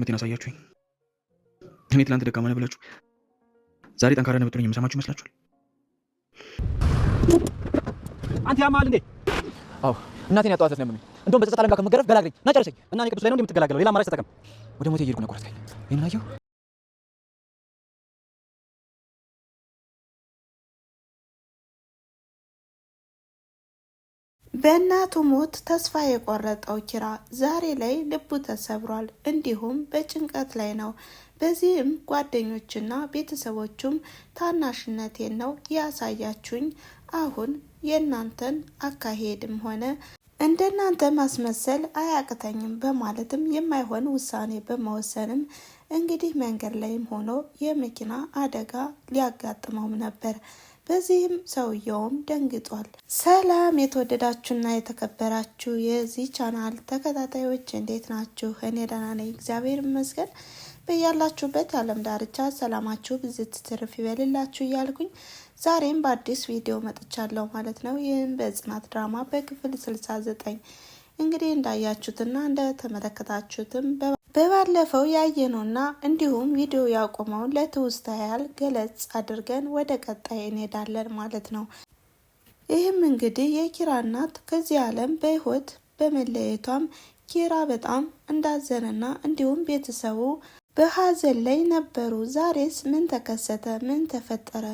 መቴን አሳያችሁኝ። እኔ ትላንት ደካማ ነህ ብላችሁ ዛሬ ጠንካራ ነህ ብትሉኝ የምሰማችሁ ይመስላችኋል? አንተ ያማል እንዴ? አዎ እናቴን ያጣኋት ነው የምልህ። እንደውም በጸጸት ዓለም ጋር ከመገረፍ ገላግለኝ እና ጨርሰኝ እና እኔ ቅዱስ ላይ ነው እንደምትገላገለው። ሌላ አማራጭ ተጠቀም። ወደ ሞቴ እየሄድኩ ነው። ቆረጥከኝ። ይሄን አየሁ። በእናቱ ሞት ተስፋ የቆረጠው ኪራ ዛሬ ላይ ልቡ ተሰብሯል። እንዲሁም በጭንቀት ላይ ነው። በዚህም ጓደኞችና ቤተሰቦቹም ታናሽነቴን ነው ያሳያችሁኝ፣ አሁን የእናንተን አካሄድም ሆነ እንደናንተ ማስመሰል አያቅተኝም በማለትም የማይሆን ውሳኔ በመወሰንም እንግዲህ መንገድ ላይም ሆኖ የመኪና አደጋ ሊያጋጥመውም ነበር። በዚህም ሰውየውም ደንግጧል። ሰላም የተወደዳችሁና የተከበራችሁ የዚህ ቻናል ተከታታዮች እንዴት ናችሁ? እኔ ደህና ነኝ፣ እግዚአብሔር ይመስገን። በያላችሁበት የዓለም ዳርቻ ሰላማችሁ ብዝት ትርፍ ይበልላችሁ እያልኩኝ ዛሬም በአዲስ ቪዲዮ መጥቻለሁ ማለት ነው። ይህም በጽናት ድራማ በክፍል 69 እንግዲህ እንዳያችሁትና እንደተመለከታችሁትም በባለፈው ያየነውና እንዲሁም ቪዲዮ ያቆመውን ለትውስታ ያህል ገለጽ አድርገን ወደ ቀጣይ እንሄዳለን ማለት ነው። ይህም እንግዲህ የኪራ እናት ከዚህ ዓለም በሕይወት በመለየቷም ኪራ በጣም እንዳዘነና እንዲሁም ቤተሰቡ በሀዘን ላይ ነበሩ። ዛሬስ ምን ተከሰተ? ምን ተፈጠረ?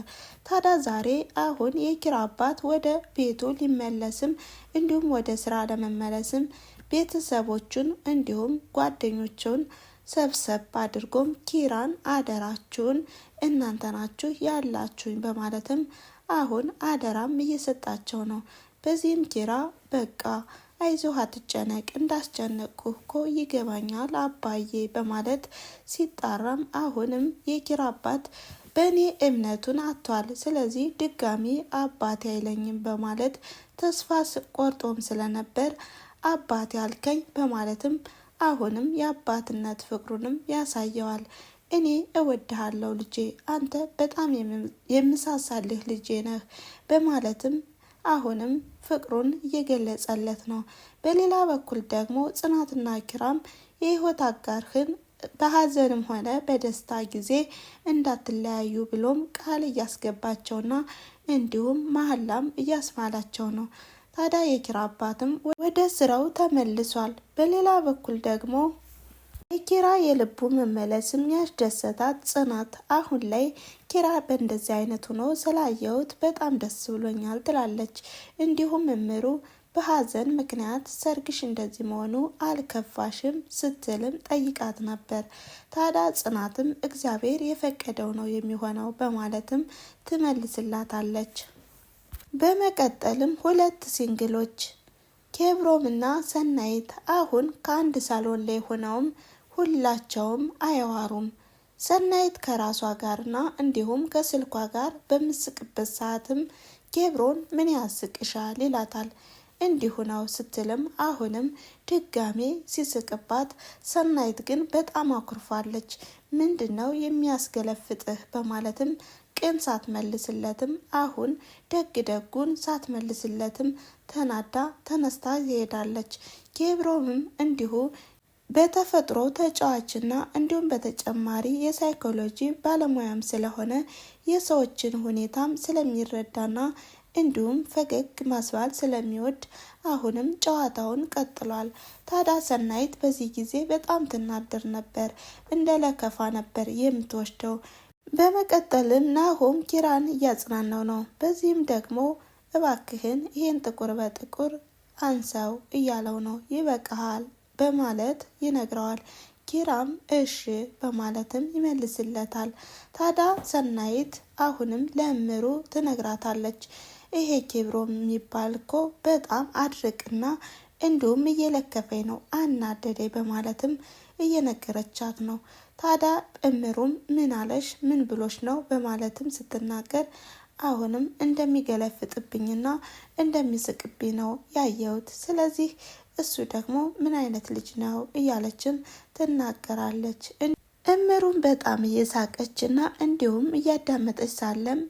ታዲያ ዛሬ አሁን የኪራ አባት ወደ ቤቱ ሊመለስም እንዲሁም ወደ ስራ ለመመለስም ቤተሰቦቹን እንዲሁም ጓደኞቹን ሰብሰብ አድርጎም ኪራን አደራችሁን እናንተ ናችሁ ያላችሁኝ በማለትም አሁን አደራም እየሰጣቸው ነው። በዚህም ኪራ በቃ አይዞህ አትጨነቅ፣ እንዳስጨነቅኩ እኮ ይገባኛል አባዬ በማለት ሲጣራም አሁንም የኪራ አባት በእኔ እምነቱን አጥቷል፣ ስለዚህ ድጋሚ አባቴ አይለኝም በማለት ተስፋ ቆርጦም ስለነበር አባቴ አልከኝ በማለትም አሁንም የአባትነት ፍቅሩንም ያሳየዋል። እኔ እወድሃለሁ ልጄ፣ አንተ በጣም የምሳሳልህ ልጄ ነህ በማለትም አሁንም ፍቅሩን እየገለጸለት ነው። በሌላ በኩል ደግሞ ጽናትና ኪራም የህይወት አጋርህን በሀዘንም ሆነ በደስታ ጊዜ እንዳትለያዩ ብሎም ቃል እያስገባቸውና እንዲሁም መሀላም እያስማላቸው ነው። ታዲያ የኪራ አባትም ወደ ስራው ተመልሷል። በሌላ በኩል ደግሞ የኪራ የልቡ መመለስም ያስደሰታት ጽናት አሁን ላይ ኪራ በእንደዚህ አይነት ሆኖ ስላየሁት በጣም ደስ ብሎኛል ትላለች። እንዲሁም እምሩ በሀዘን ምክንያት ሰርግሽ እንደዚህ መሆኑ አልከፋሽም ስትልም ጠይቃት ነበር። ታዲያ ጽናትም እግዚአብሔር የፈቀደው ነው የሚሆነው በማለትም ትመልስላታለች። በመቀጠልም ሁለት ሲንግሎች ኬብሮምና ሰናይት አሁን ከአንድ ሳሎን ላይ ሆነውም ሁላቸውም አያዋሩም። ሰናይት ከራሷ ጋርና እንዲሁም ከስልኳ ጋር በምስቅበት ሰዓትም ኬብሮን ምን ያስቅሻል ይላታል። እንዲሁ ነው ስትልም አሁንም ድጋሜ ሲስቅባት፣ ሰናይት ግን በጣም አኩርፋለች። ምንድነው የሚያስገለፍጥህ በማለትም ቅን ሳትመልስለትም አሁን ደግ ደጉን ሳትመልስለትም ተናዳ ተነስታ ትሄዳለች። ኬብሮምም እንዲሁ በተፈጥሮ ተጫዋችና እንዲሁም በተጨማሪ የሳይኮሎጂ ባለሙያም ስለሆነ የሰዎችን ሁኔታም ስለሚረዳና እንዲሁም ፈገግ ማስባል ስለሚወድ አሁንም ጨዋታውን ቀጥሏል። ታዲያ ሰናይት በዚህ ጊዜ በጣም ትናደር ነበር፣ እንደ ለከፋ ነበር የምትወስደው። በመቀጠልም ናሆም ኪራን እያጽናናው ነው። በዚህም ደግሞ እባክህን ይህን ጥቁር በጥቁር አንሳው እያለው ነው። ይበቃሃል በማለት ይነግረዋል። ኪራም እሺ በማለትም ይመልስለታል። ታዲያ ሰናይት አሁንም ለእምሩ ትነግራታለች። ይሄ ኬብሮም የሚባል እኮ በጣም አድርቅና እንዲሁም እየለከፈኝ ነው አናደደ በማለትም እየነገረቻት ነው። ታዲያ እምሩም ምን አለሽ ምን ብሎሽ ነው በማለትም ስትናገር አሁንም እንደሚገለፍጥብኝና እንደሚስቅብኝ ነው ያየሁት፣ ስለዚህ እሱ ደግሞ ምን አይነት ልጅ ነው እያለችም ትናገራለች። እምሩም በጣም እየሳቀችና እንዲሁም እያዳመጠች ሳለም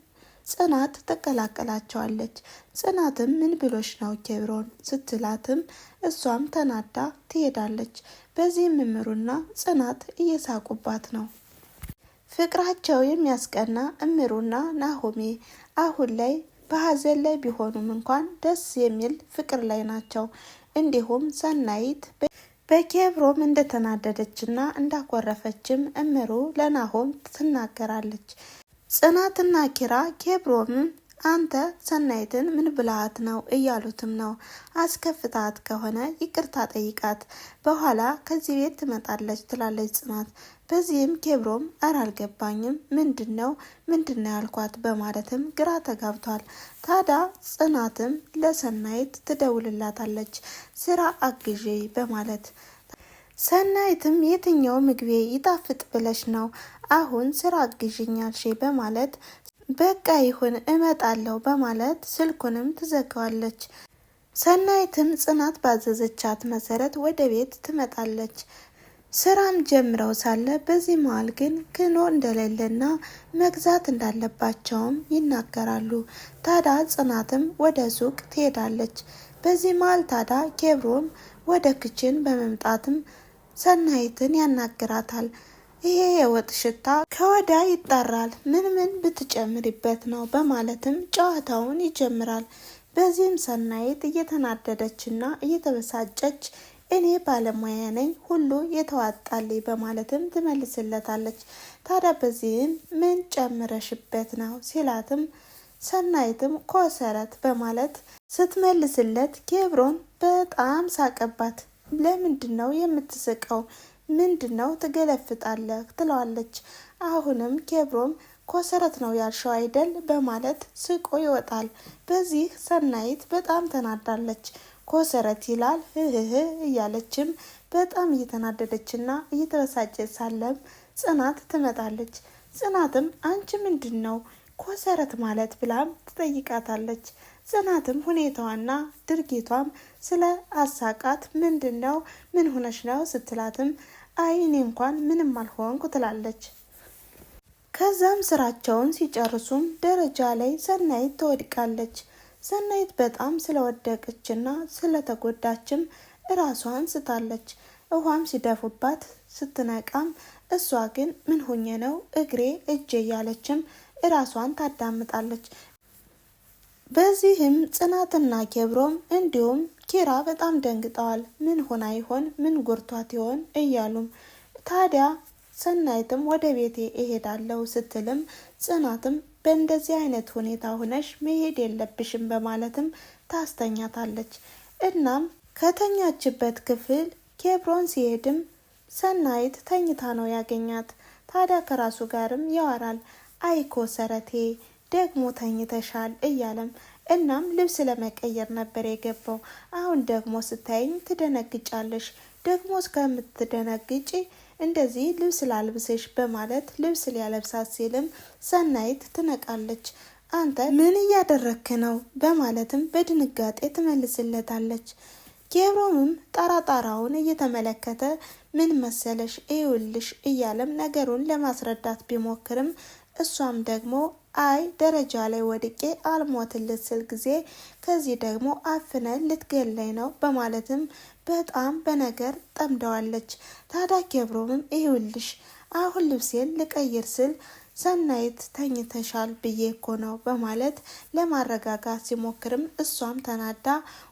ጽናት ትቀላቀላቸዋለች። ጽናትም ምን ብሎሽ ነው ኬብሮን ስትላትም እሷም ተናዳ ትሄዳለች። በዚህም እምሩና ጽናት እየሳቁባት ነው። ፍቅራቸው የሚያስቀና እምሩና ናሆሜ አሁን ላይ በሀዘን ላይ ቢሆኑም እንኳን ደስ የሚል ፍቅር ላይ ናቸው። እንዲሁም ሰናይት በኬብሮም እንደተናደደችና እንዳኮረፈችም እምሩ ለናሆም ትናገራለች። ጽናትና ኪራ ኬብሮምም አንተ ሰናይትን ምን ብልሃት ነው እያሉትም ነው። አስከፍታት ከሆነ ይቅርታ ጠይቃት፣ በኋላ ከዚህ ቤት ትመጣለች ትላለች ጽናት። በዚህም ኬብሮም እረ አልገባኝም ምንድነው ያልኳት በማለትም ግራ ተጋብቷል። ታዲያ ጽናትም ለሰናይት ትደውልላታለች ስራ አግዢ በማለት። ሰናይትም የትኛው ምግቤ ይጣፍጥ ብለሽ ነው አሁን ስራ አግዢኛልሽ በማለት በቃ ይሁን እመጣለሁ በማለት ስልኩንም ትዘጋዋለች። ሰናይትም ጽናት ባዘዘቻት መሰረት ወደ ቤት ትመጣለች። ስራም ጀምረው ሳለ በዚህ መሀል ግን ክኖ እንደሌለና መግዛት እንዳለባቸውም ይናገራሉ። ታዳ ጽናትም ወደ ሱቅ ትሄዳለች። በዚህ መሀል ታዳ ኬብሮም ወደ ክችን በመምጣትም ሰናይትን ያናግራታል። ይሄ የወጥ ሽታ ከወዳ ይጣራል፣ ምን ብትጨምሪበት ነው በማለትም ጨዋታውን ይጀምራል። በዚህም ሰናይት እየተናደደችና እየተበሳጨች እኔ ባለሙያ ነኝ ሁሉ የተዋጣልኝ በማለትም ትመልስለታለች። ታዲያ በዚህም ምን ጨምረሽበት ነው ሲላትም ሰናይትም ኮሰረት በማለት ስትመልስለት ኬብሮን በጣም ሳቀባት። ለምንድን ነው የምትስቀው? ምንድነው ትገለፍጣለህ? ትለዋለች። አሁንም ኬብሮም ኮሰረት ነው ያልሸው አይደል በማለት ስቆ ይወጣል። በዚህ ሰናይት በጣም ተናዳለች። ኮሰረት ይላል እያለችም በጣም እየተናደደችና እየተበሳጨች ሳለም ጽናት ትመጣለች። ጽናትም አንቺ ምንድነው ኮሰረት ማለት ብላም ትጠይቃታለች። ጽናትም ሁኔታዋና ድርጊቷም ስለ አሳቃት ምንድነው ምን ሆነሽ ነው ስትላትም አይኔ እንኳን ምንም አልሆንኩ ትላለች። ከዛም ስራቸውን ሲጨርሱም ደረጃ ላይ ሰናይት ትወድቃለች። ሰናይት በጣም ስለወደቀችና ስለተጎዳችም እራሷን ስታለች። ውሃም ሲደፉባት ስትነቃም እሷ ግን ምን ሆኜ ነው እግሬ እጄ እያለችም እራሷን ታዳምጣለች። በዚህም ጽናትና ኬብሮም እንዲሁም ኪራ በጣም ደንግጠዋል። ምን ሆና ይሆን ምን ጉርቷት ይሆን እያሉም ታዲያ ሰናይትም ወደ ቤቴ እሄዳለሁ ስትልም ጽናትም በእንደዚህ አይነት ሁኔታ ሆነሽ መሄድ የለብሽም በማለትም ታስተኛታለች። እናም ከተኛችበት ክፍል ኬብሮን ሲሄድም ሰናይት ተኝታ ነው ያገኛት። ታዲያ ከራሱ ጋርም ያወራል። አይኮ ሰረቴ ደግሞ ተኝተሻል እያለም እናም ልብስ ለመቀየር ነበር የገባው። አሁን ደግሞ ስታይኝ ትደነግጫለሽ፣ ደግሞ እስከምትደነግጪ እንደዚህ ልብስ ላልብስሽ በማለት ልብስ ሊያለብሳት ሲልም ሰናይት ትነቃለች። አንተ ምን እያደረክ ነው በማለትም በድንጋጤ ትመልስለታለች። ኬብሮምም ጣራውን እየተመለከተ ምን መሰለሽ እዩልሽ እያለም ነገሩን ለማስረዳት ቢሞክርም እሷም ደግሞ አይ ደረጃ ላይ ወድቄ አልሞትልት ስል ጊዜ ከዚህ ደግሞ አፍነን ልትገለኝ ነው በማለትም በጣም በነገር ጠምደዋለች። ታዲያ ኬብሮምም ይኸውልሽ አሁን ልብሴን ልቀይር ስል ሰናይት ተኝተሻል ብዬ እኮ ነው በማለት ለማረጋጋት ሲሞክርም እሷም ተናዳ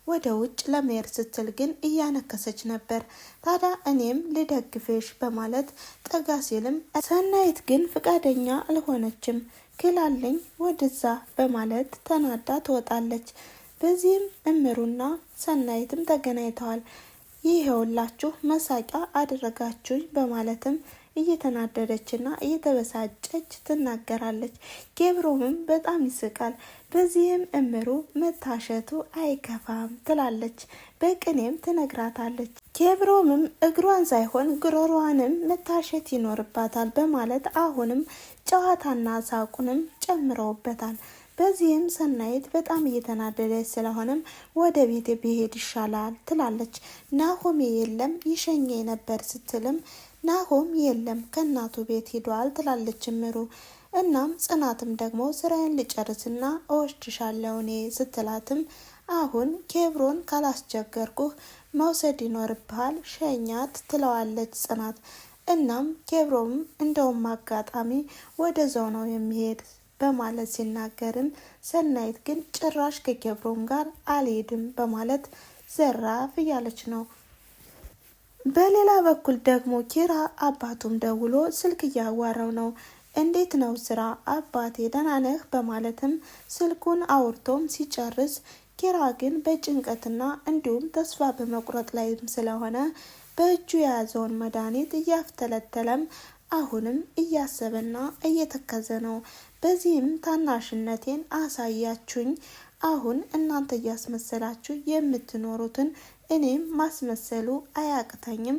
ወደ ውጭ ለመሄድ ስትል ግን እያነከሰች ነበር። ታዲያ እኔም ልደግፍሽ በማለት ጠጋ ሲልም ሰናይት ግን ፍቃደኛ አልሆነችም። ክላለኝ ወደዛ በማለት ተናዳ ትወጣለች። በዚህም እምሩና ሰናይትም ተገናኝተዋል። ይሄውላችሁ መሳቂያ አደረጋችሁኝ በማለትም እየተናደደችና እየተበሳጨች ትናገራለች። ኬብሮምም በጣም ይስቃል። በዚህም እምሩ መታሸቱ አይከፋም ትላለች። በቅኔም ትነግራታለች። ኬብሮምም እግሯን ሳይሆን ግሮሯንም መታሸት ይኖርባታል በማለት አሁንም ጨዋታና ሳቁንም ጨምረውበታል። በዚህም ሰናይት በጣም እየተናደደች ስለሆነም ወደ ቤት ብሄድ ይሻላል ትላለች። ናሆሜ የለም ይሸኘ ነበር ስትልም ናሆም የለም ከእናቱ ቤት ሄዷል ትላለች እምሩ። እናም ጽናትም ደግሞ ስራዬን ልጨርስና እወስድሻለሁ እኔ ስትላትም አሁን ኬብሮን ካላስቸገርኩህ መውሰድ ይኖርብሃል ሸኛት ትለዋለች ጽናት። እናም ኬብሮም እንደውም አጋጣሚ ወደዛው ነው የሚሄድ በማለት ሲናገርም ሰናይት ግን ጭራሽ ከኬብሮም ጋር አልሄድም በማለት ዘራፍ እያለች ነው። በሌላ በኩል ደግሞ ኪራ አባቱም ደውሎ ስልክ እያዋራው ነው። እንዴት ነው ስራ አባቴ ደህና ነህ በማለትም ስልኩን አውርቶም ሲጨርስ ኪራ ግን በጭንቀትና እንዲሁም ተስፋ በመቁረጥ ላይም ስለሆነ በእጁ የያዘውን መድኃኒት እያፍተለተለም አሁንም እያሰበና እየተከዘ ነው። በዚህም ታናሽነቴን አሳያችሁኝ፣ አሁን እናንተ እያስመሰላችሁ የምትኖሩትን እኔም ማስመሰሉ አያቅተኝም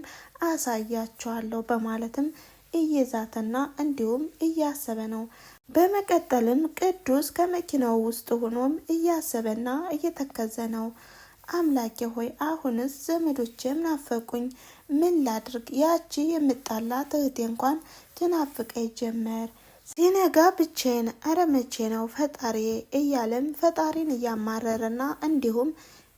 አሳያችኋለሁ በማለትም እየዛተና እንዲሁም እያሰበ ነው። በመቀጠልም ቅዱስ ከመኪናው ውስጥ ሆኖም እያሰበና እየተከዘ ነው። አምላኬ ሆይ አሁንስ ዘመዶቼም ናፈቁኝ፣ ምን ላድርግ? ያቺ የምጣላት እህቴ እንኳን ትናፍቀኝ ጀመር። ሲነጋ ብቻዬን አረ መቼ ነው ፈጣሪ እያለም ፈጣሪን እያማረረና እንዲሁም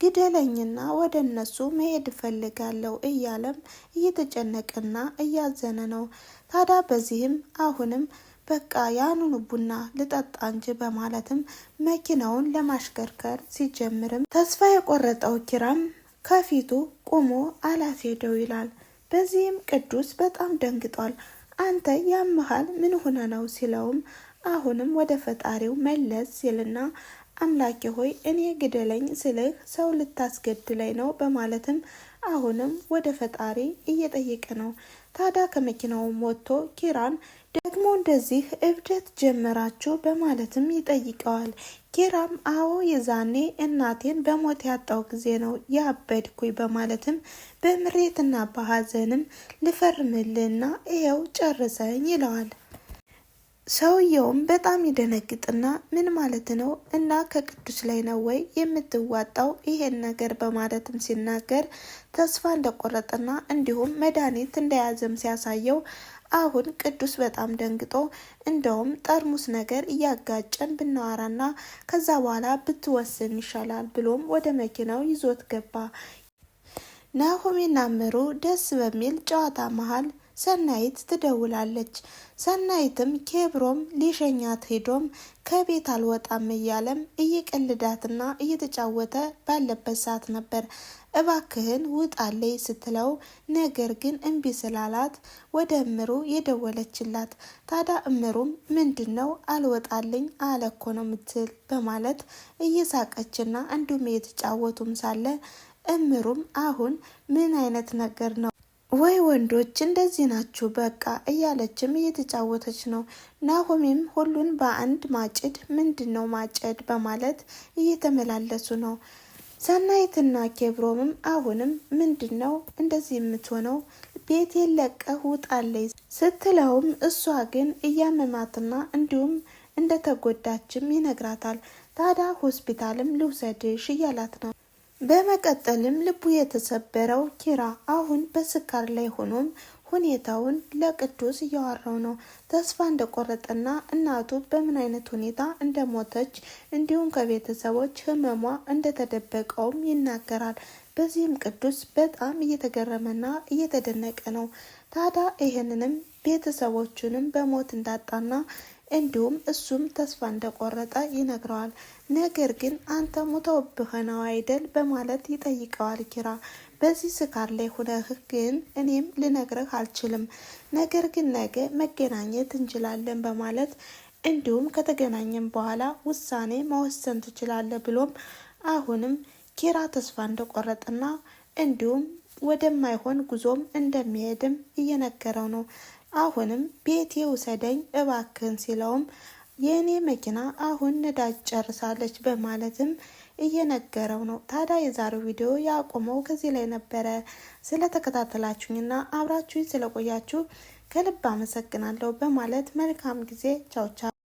ግደለኝና ወደ እነሱ መሄድ እፈልጋለሁ እያለም እየተጨነቀና እያዘነ ነው። ታዲያ በዚህም አሁንም በቃ ያኑኑ ቡና ልጠጣ እንጂ በማለትም መኪናውን ለማሽከርከር ሲጀምርም ተስፋ የቆረጠው ኪራም ከፊቱ ቆሞ አላስሄደው ይላል። በዚህም ቅዱስ በጣም ደንግጧል። አንተ ያመሃል ምን ሆነ ነው ሲለውም አሁንም ወደ ፈጣሪው መለስ ሲልና አምላኬ ሆይ እኔ ግደለኝ ስልህ ሰው ልታስገድለኝ ነው በማለትም አሁንም ወደ ፈጣሪ እየጠየቀ ነው። ታዲያ ከመኪናውም ወጥቶ ኪራን ደግሞ እንደዚህ እብደት ጀመራችሁ በማለትም ይጠይቀዋል። ኪራም አዎ የዛኔ እናቴን በሞት ያጣው ጊዜ ነው ያበድኩኝ በማለትም በምሬትና በሀዘንም ልፈርምልና ይኸው ጨርሰኝ ይለዋል። ሰውየውም በጣም ይደነግጥና ምን ማለት ነው እና ከቅዱስ ላይ ነው ወይ የምትዋጣው ይሄን ነገር በማለትም ሲናገር ተስፋ እንደቆረጠና እንዲሁም መድኃኒት እንደያዘም ሲያሳየው አሁን ቅዱስ በጣም ደንግጦ እንደውም ጠርሙስ ነገር እያጋጨን ብናወራና ከዛ በኋላ ብትወስን ይሻላል ብሎም ወደ መኪናው ይዞት ገባ። ናሆሜና ምሩ ደስ በሚል ጨዋታ መሃል ሰናይት ትደውላለች። ሰናይትም ኬብሮም ሊሸኛት ሄዶም ከቤት አልወጣም እያለም እየቀልዳትና እየተጫወተ ባለበት ሰዓት ነበር እባክህን ውጣለይ ስትለው ነገር ግን እምቢ ስላላት ወደ እምሩ የደወለችላት። ታዲያ እምሩም ምንድነው አልወጣልኝ አለኮ ነው ምትል በማለት እየሳቀችና እንዲሁም እየተጫወቱም ሳለ እምሩም አሁን ምን አይነት ነገር ነው ወይ ወንዶች እንደዚህ ናችሁ በቃ እያለችም እየተጫወተች ነው። ናሆሜም ሁሉን በአንድ ማጭድ ምንድነው ማጨድ በማለት እየተመላለሱ ነው። ሰናይትና ኬብሮምም አሁንም ምንድነው እንደዚህ የምትሆነው ቤቴን ለቀህ ውጣለይ ስትለውም እሷ ግን እያመማትና እንዲሁም እንደተጎዳችም ይነግራታል። ታዲያ ሆስፒታልም ልውሰድሽ እያላት ነው። በመቀጠልም ልቡ የተሰበረው ኪራ አሁን በስካር ላይ ሆኖም ሁኔታውን ለቅዱስ እያወራው ነው። ተስፋ እንደቆረጠና እናቱ በምን አይነት ሁኔታ እንደሞተች እንዲሁም ከቤተሰቦች ህመሟ እንደተደበቀውም ይናገራል። በዚህም ቅዱስ በጣም እየተገረመና እየተደነቀ ነው። ታዲያ ይህንንም ቤተሰቦቹንም በሞት እንዳጣና እንዲሁም እሱም ተስፋ እንደቆረጠ ይነግረዋል። ነገር ግን አንተ ሞተውብህ ነው አይደል በማለት ይጠይቀዋል ኪራ። በዚህ ስካር ላይ ሆነህ ግን እኔም ልነግርህ አልችልም፣ ነገር ግን ነገ መገናኘት እንችላለን በማለት እንዲሁም ከተገናኘን በኋላ ውሳኔ መወሰን ትችላለህ ብሎም አሁንም ኪራ ተስፋ እንደቆረጠና እንዲሁም ወደማይሆን ጉዞም እንደሚሄድም እየነገረው ነው። አሁንም ቤቴ ውሰደኝ እባክን ሲለውም የእኔ መኪና አሁን ነዳጅ ጨርሳለች በማለትም እየነገረው ነው። ታዲያ የዛሬው ቪዲዮ ያቆመው ከዚህ ላይ ነበረ። ስለተከታተላችሁኝና አብራችሁኝ ስለቆያችሁ ከልብ አመሰግናለሁ በማለት መልካም ጊዜ ቻው ቻው።